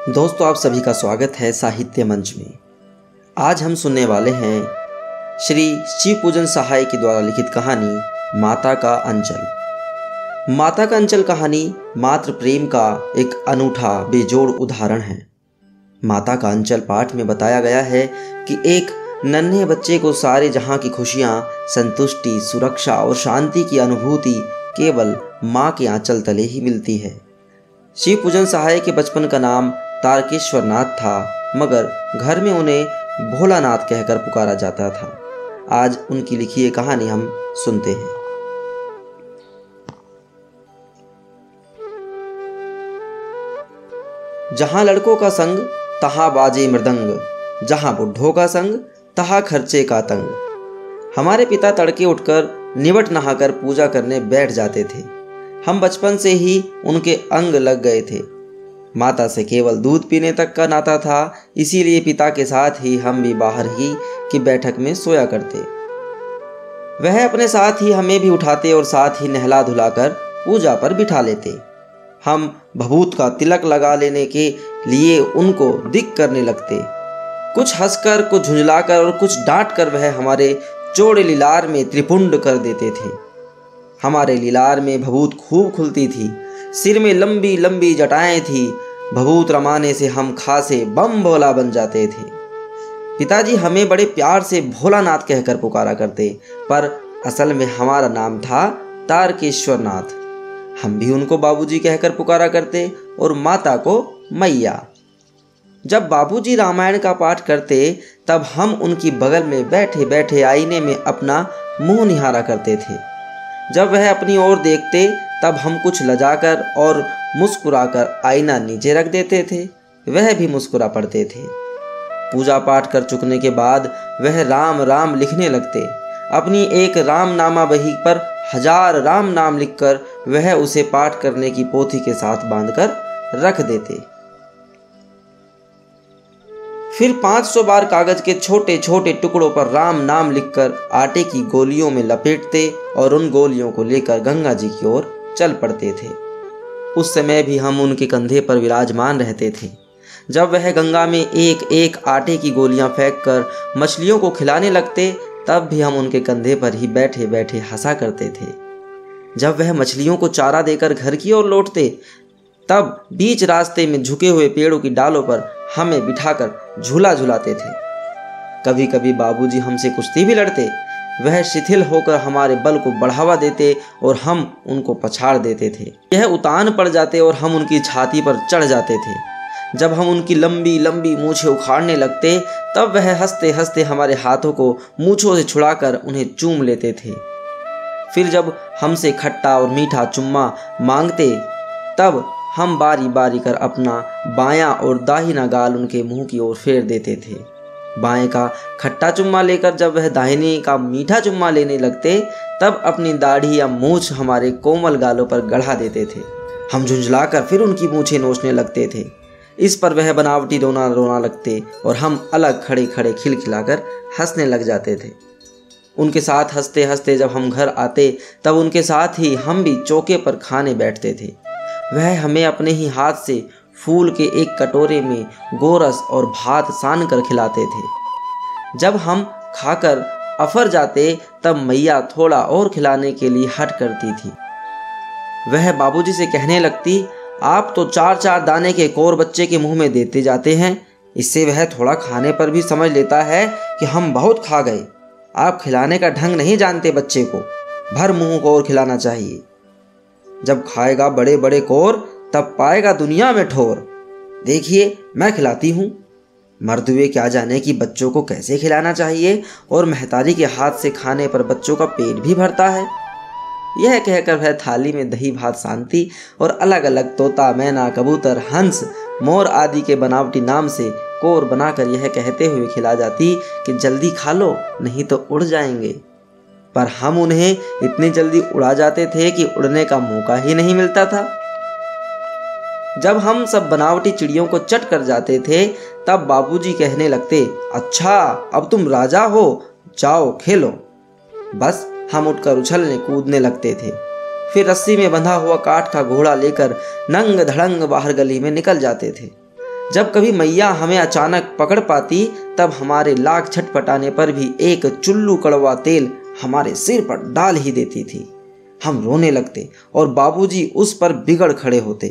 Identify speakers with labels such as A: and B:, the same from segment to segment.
A: दोस्तों, आप सभी का स्वागत है साहित्य मंच में। आज हम सुनने वाले हैं श्री शिव पूजन सहाय के द्वारा लिखित कहानी माता का अंचल। माता का अंचल कहानी मातृ प्रेम का एक अनूठा बेजोड़ उदाहरण है। माता का अंचल पाठ में बताया गया है कि एक नन्हे बच्चे को सारे जहां की खुशियां, संतुष्टि, सुरक्षा और शांति की अनुभूति केवल माँ के आंचल तले ही मिलती है। शिव पूजन सहाय के बचपन का नाम तारकेश्वर नाथ था, मगर घर में उन्हें भोलानाथ कहकर पुकारा जाता था। आज उनकी लिखी ये कहानी हम सुनते हैं। जहां लड़कों का संग तहां बाजे मृदंग, जहां बुढ़ों का संग तहां खर्चे का तंग। हमारे पिता तड़के उठकर निवट नहाकर पूजा करने बैठ जाते थे। हम बचपन से ही उनके अंग लग गए थे। माता से केवल दूध पीने तक का नाता था, इसीलिए पिता के साथ ही हम भी बाहर ही की बैठक में सोया करते। वह अपने साथ ही हमें भी उठाते और साथ ही नहला धुलाकर पूजा पर बिठा लेते। हम भभूत का तिलक लगा लेने के लिए उनको दिक करने लगते। कुछ हंसकर, कुछ झुंझलाकर और कुछ डांट कर वह हमारे चौड़े लीलार में त्रिपुंड कर देते थे। हमारे लीलार में भभूत खूब खुलती थी, सिर में लंबी लंबी जटाएं थी। भभूत रमाने से हम खासे बम भोला बन जाते थे। पिताजी हमें बड़े प्यार से भोलानाथ कहकर पुकारा करते, पर असल में हमारा नाम था तारकेश्वर नाथ। हम भी उनको बाबूजी कहकर पुकारा करते और माता को मैया। जब बाबूजी रामायण का पाठ करते तब हम उनकी बगल में बैठे बैठे आईने में अपना मुंह निहारा करते थे। जब वह अपनी ओर देखते तब हम कुछ लजाकर और मुस्कुराकर आईना नीचे रख देते थे। वह भी मुस्कुरा पड़ते थे। पूजा पाठ कर चुकने के बाद वह राम राम लिखने लगते। अपनी एक राम नामा बही पर 1000 राम नाम लिखकर वह उसे पाठ करने की पोथी के साथ बांधकर रख देते। फिर 500 बार कागज के छोटे छोटे टुकड़ों पर राम नाम लिखकर आटे की गोलियों में लपेटते और उन गोलियों को लेकर गंगा जी की ओर चल पड़ते थे। उस समय भी हम उनके कंधे पर विराजमान रहते थे। जब वह गंगा में एक एक आटे की गोलियां फेंककर मछलियों को खिलाने लगते तब भी हम उनके कंधे पर ही बैठे बैठे हंसा करते थे। जब वह मछलियों को चारा देकर घर की ओर लौटते तब बीच रास्ते में झुके हुए पेड़ों की डालों पर हमें बिठाकर झूला झुलाते थे। कभी कभी बाबूजी हमसे कुश्ती भी लड़ते। वह शिथिल होकर हमारे बल को बढ़ावा देते और हम उनको पछाड़ देते थे। यह उतान पड़ जाते और हम उनकी छाती पर चढ़ जाते थे। जब हम उनकी लंबी लंबी मूछें उखाड़ने लगते तब वह हंसते हंसते हमारे हाथों को मूछों से छुड़ाकर उन्हें चूम लेते थे। फिर जब हमसे खट्टा और मीठा चुम्मा मांगते तब हम बारी बारी कर अपना बायां और दाहिना गाल उनके मुंह की ओर फेर देते थे। बाएं का खट्टा चुम्मा लेकर जब वह दाहिने का मीठा चुम्मा लेने लगते तब अपनी दाढ़ी या मूछ हमारे कोमल गालों पर गढ़ा देते थे। हम झुंझलाकर फिर उनकी मूछें नोचने लगते थे। इस पर वह बनावटी रोना रोना लगते और हम अलग खड़े खड़े खिलखिलाकर हंसने लग जाते थे। उनके साथ हंसते हंसते जब हम घर आते तब उनके साथ ही हम भी चौके पर खाने बैठते थे। वह हमें अपने ही हाथ से फूल के एक कटोरे में गोरस और भात सान कर खिलाते थे। जब हम खाकर अफर जाते तब मैया थोड़ा और खिलाने के लिए हट करती थी। वह बाबूजी से कहने लगती, आप तो 4-4 दाने के कोर बच्चे के मुंह में देते जाते हैं। इससे वह थोड़ा खाने पर भी समझ लेता है कि हम बहुत खा गए। आप खिलाने का ढंग नहीं जानते बच्चे को, भर मुंह को और खिलाना चाहिए। जब खाएगा बड़े बड़े कोर तब पाएगा दुनिया में ठोर। देखिए मैं खिलाती हूँ। मर्द हुए क्या जाने कि बच्चों को कैसे खिलाना चाहिए और महतारी के हाथ से खाने पर बच्चों का पेट भी भरता है। यह कहकर वह थाली में दही भात शांति और अलग अलग तोता, मैना, कबूतर, हंस, मोर आदि के बनावटी नाम से कोर बनाकर यह कहते हुए खिला जाती कि जल्दी खा लो नहीं तो उड़ जाएंगे। पर हम उन्हें इतनी जल्दी उड़ा जाते थे कि उड़ने का मौका ही नहीं मिलता था। जब हम सब बनावटी चिड़ियों को चट कर जाते थे तब बाबूजी कहने लगते, अच्छा अब तुम राजा हो, जाओ खेलो। बस हम उठकर उछलने कूदने लगते थे। फिर रस्सी में बंधा हुआ काठ का घोड़ा लेकर नंग धड़ंग बाहर गली में निकल जाते थे। जब कभी मैया हमें अचानक पकड़ पाती तब हमारे लाख छटपटाने पर भी एक चुल्लू कड़वा तेल हमारे सिर पर डाल ही देती थी। हम रोने लगते और बाबूजी उस पर बिगड़ खड़े होते,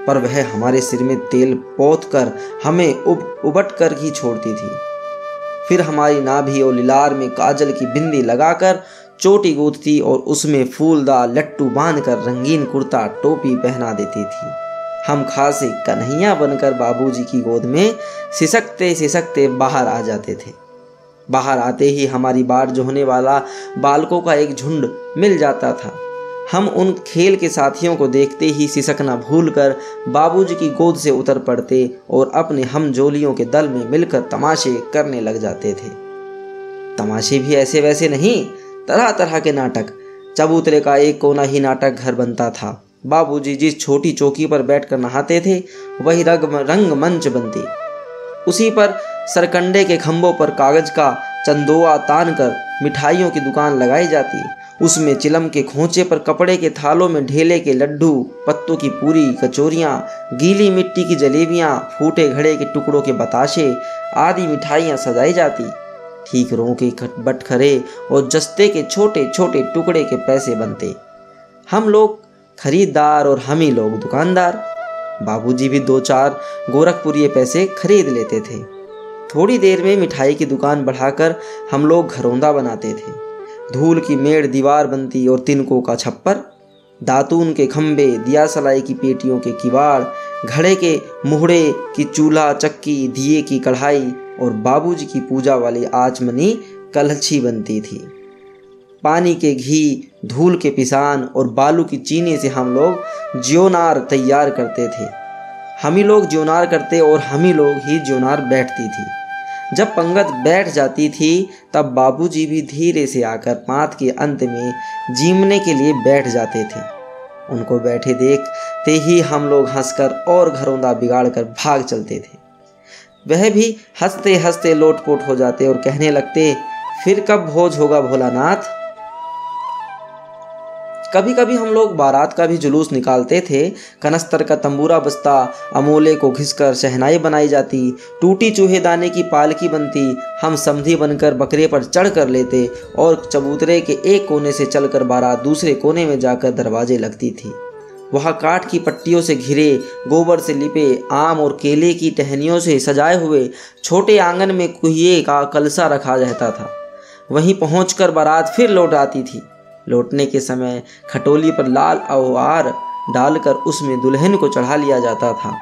A: पर वह हमारे सिर में तेल पोत कर हमें उबट कर ही छोड़ती थी। फिर हमारी नाभि और लिलार में काजल की बिंदी लगाकर चोटी गूंथती और उसमें फूलदार लट्टू बांधकर रंगीन कुर्ता टोपी पहना देती थी। हम खासे कन्हैया बनकर बाबूजी की गोद में सिसकते सिसकते बाहर आ जाते थे। बाहर आते ही हमारी बाट जोहने वाला बालकों का एक झुंड मिल जाता था। हम उन खेल के साथियों को देखते ही सिसकना भूलकर बाबूजी की गोद से उतर पड़ते और अपने हमजोलियों के दल में मिलकर तमाशे करने लग जाते थे। तमाशे भी ऐसे वैसे नहीं, तरह तरह के नाटक। चबूतरे का एक कोना ही नाटक घर बनता था। बाबूजी जिस छोटी चौकी पर बैठकर नहाते थे वही रंगमंच बनती। उसी पर सरकंडे के खंभों पर कागज का चंदोआ तान कर मिठाइयों की दुकान लगाई जाती। उसमें चिलम के खोंचे पर कपड़े के थालों में ढेले के लड्डू, पत्तों की पूरी, कचौरियाँ, गीली मिट्टी की जलेबियाँ, फूटे घड़े के टुकड़ों के बताशे आदि मिठाइयाँ सजाई जाती। ठीकरों के बटखरे और जस्ते के छोटे छोटे टुकड़े के पैसे बनते। हम लोग खरीदार और हम ही लोग दुकानदार। बाबूजी भी 2-4 गोरखपुरी पैसे खरीद लेते थे। थोड़ी देर में मिठाई की दुकान बढ़ाकर हम लोग घरौंदा बनाते थे। धूल की मेड़ दीवार बनती और तिनकों का छप्पर, दातून के खंबे, दिया सलाई की पेटियों के किवाड़, घड़े के मुहड़े की चूल्हा चक्की, दिए की कढ़ाई और बाबूजी की पूजा वाली आचमनी कलछी बनती थी। पानी के घी, धूल के पिसान और बालू की चीनी से हम लोग ज्योनार तैयार करते थे। हम ही लोग ज्योनार करते और हम ही लोग ही ज्योनार बैठती थी। जब पंगत बैठ जाती थी तब बाबूजी भी धीरे से आकर पात के अंत में जीमने के लिए बैठ जाते थे। उनको बैठे देखते ही हम लोग हंसकर और घरौंदा बिगाड़ कर भाग चलते थे। वह भी हंसते हंसते लोटपोट हो जाते और कहने लगते, फिर कब भोज होगा भोलानाथ। कभी कभी हम लोग बारात का भी जुलूस निकालते थे। कनस्तर का तंबूरा बजता, अमोले को घिसकर शहनाई बनाई जाती, टूटी चूहेदाने की पालकी बनती। हम समधी बनकर बकरे पर चढ़ कर लेते और चबूतरे के एक कोने से चलकर बारात दूसरे कोने में जाकर दरवाजे लगती थी। वहाँ काठ की पट्टियों से घिरे, गोबर से लिपे, आम और केले की टहनियों से सजाए हुए छोटे आंगन में कुहिए का कलसा रखा रहता था। वहीं पहुँचकर बारात फिर लौट आती थी। लौटने के समय खटोली पर लाल अवआर डालकर उसमें दुल्हन को चढ़ा लिया जाता था।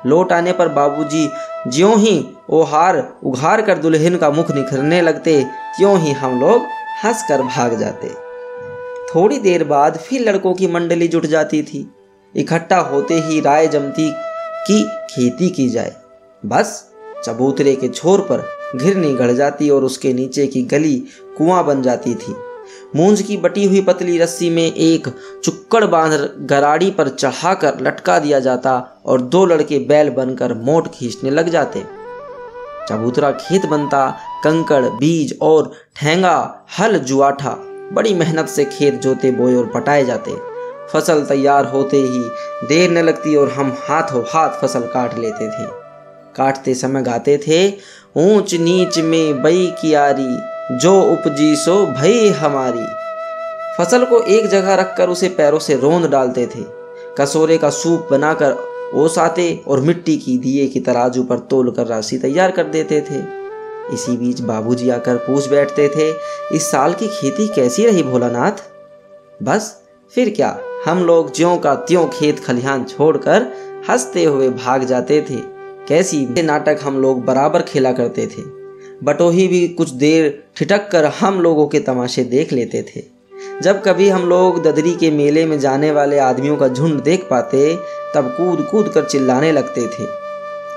A: लौट आने पर बाबूजी ज्यों ही ओहार उघार कर दुल्हन का मुख निखरने लगते, त्यों ही हम लोग हंसकर भाग जाते। थोड़ी देर बाद फिर लड़कों की मंडली जुट जाती थी। इकट्ठा होते ही राय जमती कि खेती की जाए। बस चबूतरे के छोर पर घिरनी गड़ जाती और उसके नीचे की गली कुआं बन जाती थी। मूंज की बटी हुई पतली रस्सी में एक चुक्कड़ बांध गराड़ी पर चढ़ाकर लटका दिया जाता और 2 लड़के बैल बनकर मोट खींचने लग जाते। चबूतरा खेत बनता। कंकड़, बीज और ठेंगा, हल, जुआठा बड़ी मेहनत से खेत जोते बोए और पटाए जाते। फसल तैयार होते ही देर न लगती और हम हाथों हाथ फसल काट लेते थे। काटते समय गाते थे, ऊंच नीच में बई कियारी, जो उपजी सो भई हमारी। फसल को एक जगह रखकर उसे पैरों से रोंद डालते थे। कसोरे का सूप बनाकर ओसाते और मिट्टी की दिए की तराजू पर तोल कर राशि तैयार कर देते थे। इसी बीच बाबूजी आकर पूछ बैठते थे, इस साल की खेती कैसी रही भोलानाथ। बस फिर क्या, हम लोग ज्यों का त्यों खेत खलिहान छोड़कर हंसते हुए भाग जाते थे। कैसी नाटक हम लोग बराबर खेला करते थे। बटोही भी कुछ देर ठिठक कर हम लोगों के तमाशे देख लेते थे। जब कभी हम लोग ददरी के मेले में जाने वाले आदमियों का झुंड देख पाते तब कूद कूद कर चिल्लाने लगते थे,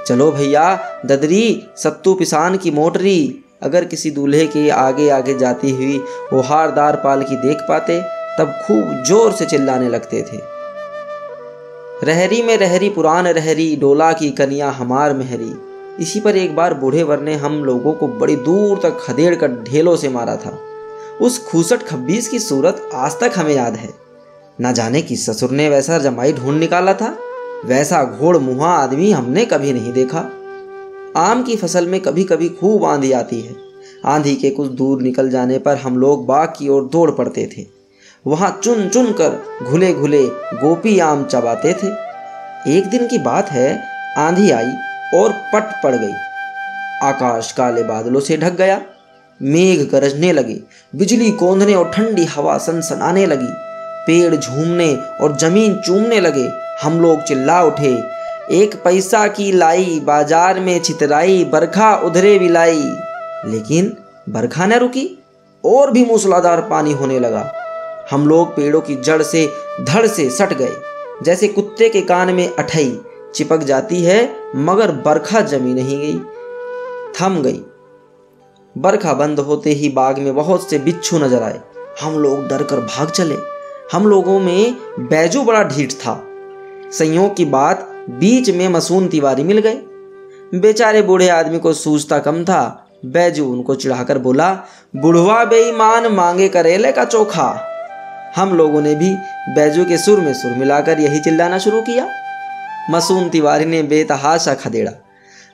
A: चलो भैया ददरी, सत्तू पिसान की मोटरी। अगर किसी दूल्हे के आगे आगे जाती हुई वो हारदार पालकी देख पाते तब खूब जोर से चिल्लाने लगते थे। रहरी में रहरी पुरान रहरी, डोला की कनिया हमार मेहरी। इसी पर एक बार बूढ़े वर ने हम लोगों को बड़ी दूर तक खदेड़ कर ढेलों से मारा था। उस खूसट खब्बीस की सूरत आज तक हमें याद है। न जाने किस ससुर ने वैसा जमाई ढूंढ निकाला था। वैसा घोड़ मुँहा आदमी हमने कभी नहीं देखा। आम की फसल में कभी कभी खूब आंधी आती है। आंधी के कुछ दूर निकल जाने पर हम लोग बाग की ओर दौड़ पड़ते थे। वहां चुन चुन कर घुले घुले गोपी आम चबाते थे। एक दिन की बात है, आंधी आई और पट पड़ गई। आकाश काले बादलों से ढक गया। मेघ गरजने लगे, बिजली कौंधने और ठंडी हवा सनसनाने लगी। पेड़ झूमने और जमीन चूमने लगे। हम लोग चिल्ला उठे, एक पैसा की लाई, बाजार में छितराई, बरखा उधरे बिलाई। लेकिन बरखा न रुकी और भी मूसलाधार पानी होने लगा। हम लोग पेड़ों की जड़ से धड़ से सट गए, जैसे कुत्ते के कान में अठई चिपक जाती है, मगर बरखा जमी नहीं गई, थम गई। बरखा बंद होते ही बाग में बहुत से बिच्छू नजर आए। हम लोग डर कर भाग चले। हम लोगों में बैजू बड़ा ढीठ था। संयोग की बात, बीच में मसून तिवारी मिल गए। बेचारे बूढ़े आदमी को सूझता कम था। बैजू उनको चिढ़ाकर बोला, बुढ़वा बेईमान, मांगे करेले का चोखा। हम लोगों ने भी बैजू के सुर में सुर मिलाकर यही चिल्लाना शुरू किया। मसून तिवारी ने बेतहाशा खदेड़ा।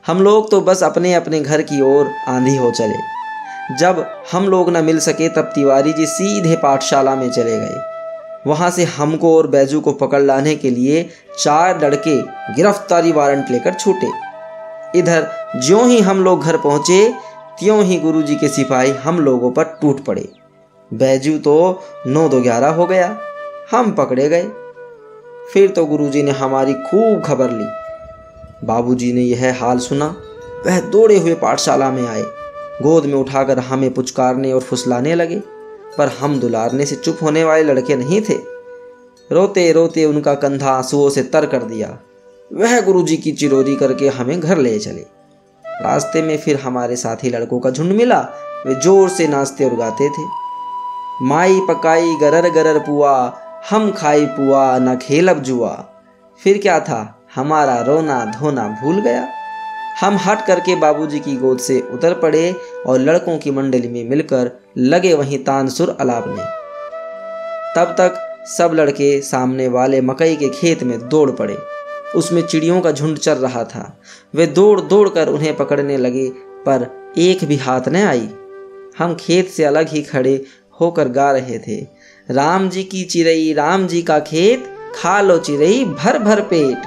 A: हम लोग तो बस अपने अपने घर की ओर आंधी हो चले। जब हम लोग न मिल सके तब तिवारी जी सीधे पाठशाला में चले गए। वहां से हमको और बैजू को पकड़ लाने के लिए 4 लड़के गिरफ्तारी वारंट लेकर छूटे। इधर ज्यों ही हम लोग घर पहुंचे, त्यों ही गुरुजी के सिपाही हम लोगों पर टूट पड़े। बैजू तो 9-2-11 हो गया। हम पकड़े गए। फिर तो गुरुजी ने हमारी खूब खबर ली। बाबूजी ने यह हाल सुना। वह दौड़े हुए पाठशाला में आए। गोद में उठाकर हमें पुचकारने और फुसलाने लगे, पर हम दुलारने से चुप होने वाले लड़के नहीं थे। रोते रोते उनका कंधा आंसुओं से तर कर दिया। वह गुरुजी की चिरोरी करके हमें घर ले चले। रास्ते में फिर हमारे साथी लड़कों का झुंड मिला। वे जोर से नाचते और गाते थे, माई पकाई गरर गरर पुआ, हम खाई पुआ न खेलब जुआ। फिर क्या था, हमारा रोना धोना भूल गया। हम हट करके बाबूजी की गोद से उतर पड़े और लड़कों की मंडली में मिलकर लगे वहीं तानसुर अलापने। तब तक सब लड़के सामने वाले मकई के खेत में दौड़ पड़े। उसमें चिड़ियों का झुंड चल रहा था। वे दौड़ दौड़ कर उन्हें पकड़ने लगे, पर एक भी हाथ न आई। हम खेत से अलग ही खड़े होकर गा रहे थे, राम जी की चिरई, राम जी का खेत, खा लो चिरई भर भर पेट।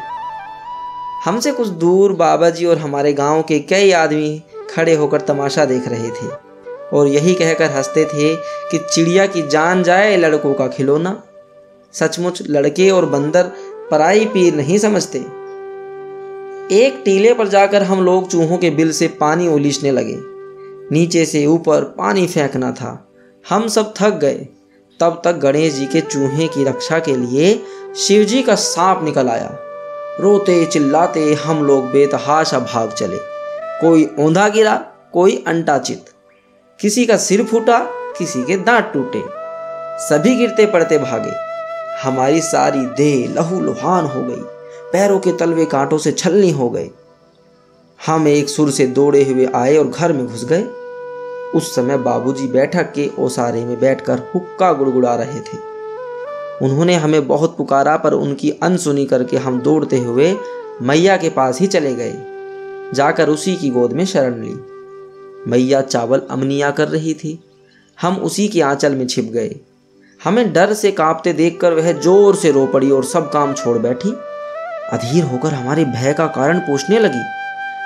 A: हमसे कुछ दूर बाबा जी और हमारे गांव के कई आदमी खड़े होकर तमाशा देख रहे थे और यही कहकर हंसते थे कि चिड़िया की जान जाए लड़कों का खिलौना। सचमुच लड़के और बंदर पराई पीर नहीं समझते। एक टीले पर जाकर हम लोग चूहों के बिल से पानी उलीचने लगे। नीचे से ऊपर पानी फेंकना था। हम सब थक गए। तब तक गणेश जी के चूहे की रक्षा के लिए शिव जी का सांप निकल आया। रोते चिल्लाते हम लोग बेतहाशा भाग चले। कोई औंधा गिरा, कोई अंटाचित, किसी का सिर फूटा, किसी के दांत टूटे। सभी गिरते पड़ते भागे। हमारी सारी देह लहू लुहान हो गई। पैरों के तलवे कांटों से छलनी हो गए। हम एक सुर से दौड़े हुए आए और घर में घुस गए। उस समय बाबूजी बैठक के ओसारे में बैठकर हुक्का गुड़गुड़ा रहे थे। उन्होंने हमें बहुत पुकारा, पर उनकी अनसुनी करके हम दौड़ते हुए मैया के पास ही चले गए। जाकर उसी की गोद में शरण ली। मैया चावल अमनिया कर रही थी। हम उसी के आंचल में छिप गए। हमें डर से कांपते देखकर वह जोर से रो पड़ी और सब काम छोड़ बैठी। अधीर होकर हमारे भय का कारण पूछने लगी।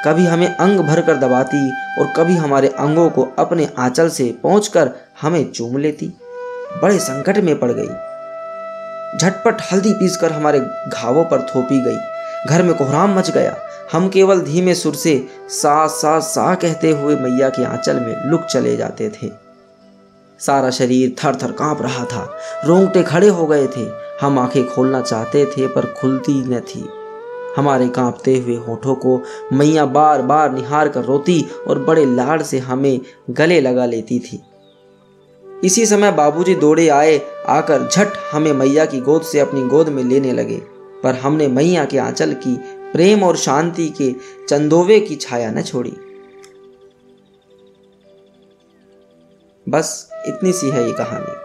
A: कभी हमें अंग भर कर दबाती और कभी हमारे अंगों को अपने आंचल से पहुंचकर हमें चूम लेती। बड़े संकट में पड़ गई। झटपट हल्दी पीसकर हमारे घावों पर थोपी गई। घर में कोहराम मच गया। हम केवल धीमे सुर से सा सा सा कहते हुए मैया के आंचल में लुक चले जाते थे। सारा शरीर थर थर कांप रहा था। रोंगटे खड़े हो गए थे। हम आंखें खोलना चाहते थे पर खुलती न थी। हमारे कांपते हुए होठों को मैया बार बार निहार कर रोती और बड़े लाड से हमें गले लगा लेती थी। इसी समय बाबूजी दौड़े आए। आकर झट हमें मैया की गोद से अपनी गोद में लेने लगे, पर हमने मैया के आंचल की प्रेम और शांति के चंदोवे की छाया न छोड़ी। बस इतनी सी है ये कहानी।